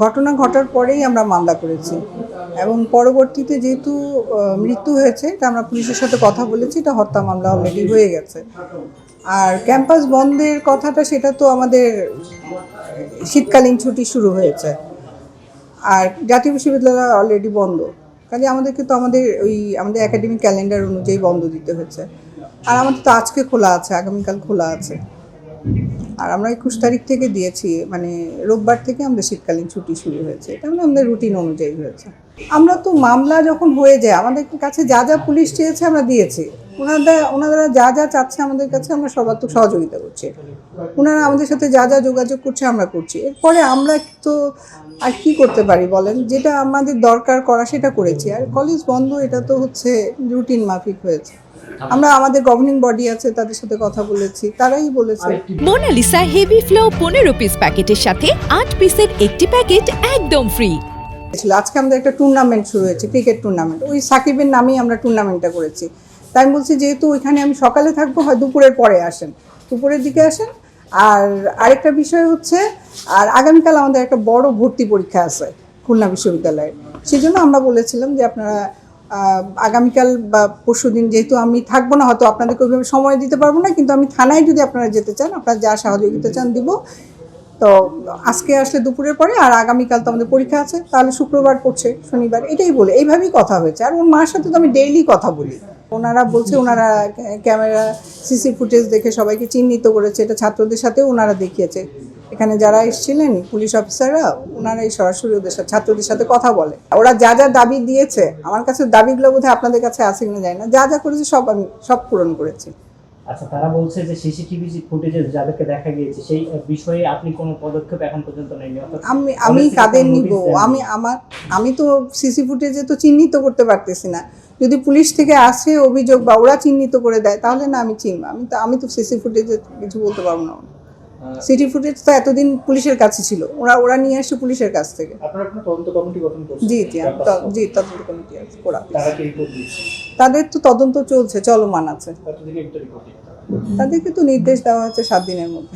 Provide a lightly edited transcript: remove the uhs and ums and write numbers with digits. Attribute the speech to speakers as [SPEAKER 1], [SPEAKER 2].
[SPEAKER 1] ঘটনা ঘটার পরেই আমরা মামলা করেছি এবং পরবর্তীতে যেহেতু মৃত্যু হয়েছে এটা আমরা পুলিশের সাথে কথা বলেছি, এটা হত্যা মামলা অলরেডি হয়ে গেছে। আর ক্যাম্পাস বন্ধের কথাটা সেটা তো আমাদের শীতকালীন ছুটি শুরু হয়েছে আর জাতীয় বিশ্ববিদ্যালয় অলরেডি বন্ধ, কাজে আমাদেরকে তো আমাদের একাডেমিক ক্যালেন্ডার অনুযায়ী বন্ধ দিতে হয়েছে। আর আমাদের তো আজকে খোলা আছে, আগামীকাল খোলা আছে। আর আমরা 21 তারিখ থেকে দিয়েছি, মানে রোববার থেকে আমাদের শীতকালীন ছুটি শুরু হয়েছে, এটা আমাদের রুটিন অনুযায়ী হয়েছে। আমরা তো মামলা যখন হয়ে যায় আমাদের কাছে যা যা পুলিশ চেয়েছে আমরা দিয়েছি, ওনারা যা যা চাচ্ছে আমাদের কাছে আমরা সর্বাত্মক সহযোগিতা করছি, ওনারা আমাদের সাথে যা যা যোগাযোগ করছে আমরা করছি। এরপরে আমরা তো আর কি করতে পারি বলেন, যেটা আমাদের দরকার করা সেটা করেছি। আর কলেজ বন্ধ এটা তো হচ্ছে রুটিন মাফিক হয়েছে। আমরা আমাদের গভর্নিং বডি আছে তাদের সাথে কথা বলেছি, তারাই বলেছে।
[SPEAKER 2] মোনালিসা হেভি ফ্লো 15 পিস প্যাকেটের সাথে 8 পিসের একটি প্যাকেট একদম ফ্রি।
[SPEAKER 1] আজকে আমাদের একটা টুর্নামেন্ট শুরু হয়েছে, ক্রিকেট টুর্নামেন্ট, ওই সাকিবের নামেই আমরা টুর্নামেন্টটা করেছি। তাই আমি বলছি যেহেতু ওইখানে আমি সকালে থাকবো, হয় দুপুরের পরে আসেন, দুপুরের দিকে আসেন। আর আরেকটা বিষয় হচ্ছে, আর আগামীকাল আমাদের একটা বড় ভর্তি পরীক্ষা আছে খুলনা বিশ্ববিদ্যালয়ের, সেই জন্য আমরা বলেছিলাম যে আপনারা আগামীকাল বা পরশু দিন, যেহেতু আমি থাকবো না, হয়তো আপনাদেরকে ওইভাবে সময় দিতে পারবো না, কিন্তু আমি থানায় যদি আপনারা যেতে চান, আপনারা যা সহযোগিতা চান দিব। তো আজকে আসলে দুপুরের পরে, আর আগামীকাল তো আমাদের পরীক্ষা আছে, তাহলে শুক্রবার পড়ছে শনিবার, এটাই বলে এইভাবেই কথা হয়েছে। আর ওর মার সাথে তো আমি ডেইলি কথা বলি। ওনারা বলছে ওনারা ক্যামেরা সিসি ফুটেজ দেখে সবাইকে চিহ্নিত করেছে, এটা ছাত্রদের সাথেও ওনারা দেখিয়েছে। এখানে যারা এসেছিলেন পুলিশ অফিসাররা, ওনারাই সরাসরি ওদের সাথে ছাত্রদের সাথে কথা বলে। ওরা যা যা দাবি দিয়েছে, আমার কাছে দাবিগুলো বোধহয় আপনাদের কাছে আছে কিনা জানি না, যা যা করেছে আমি সব পূরণ করেছি।
[SPEAKER 3] আচ্ছা, তারা বলছে যে সিসিটিভি ফুটেজে যাদেরকে দেখা গিয়েছে সেই বিষয়ে আপনি কোনো পদক্ষেপ এখন পর্যন্ত নেননি।
[SPEAKER 1] আমি কাদের নিব? আমি তো সিসি ফুটেজে তো চিহ্নিত করতে পারতেছি না। যদি পুলিশ থেকে আসে অভিযোগ বা ওরা চিহ্নিত করে দেয় তাহলে না আমি চিনব। আমি তো সিসি ফুটেজে কিছু বলতে পারবো না। সিটি ফুটেজ তো এতদিন পুলিশের কাছে ছিল, ওরা নিয়ে আসে পুলিশের কাছ থেকে।
[SPEAKER 4] আপনারা কোনো তদন্ত কমিটি গঠন করছেন?
[SPEAKER 1] জি তদন্ত কমিটি আছে, তাদের তো তদন্ত চলছে, চলমান আছে। তাদেরকে তো নির্দেশ দেওয়া হচ্ছে 7 দিনের মধ্যে।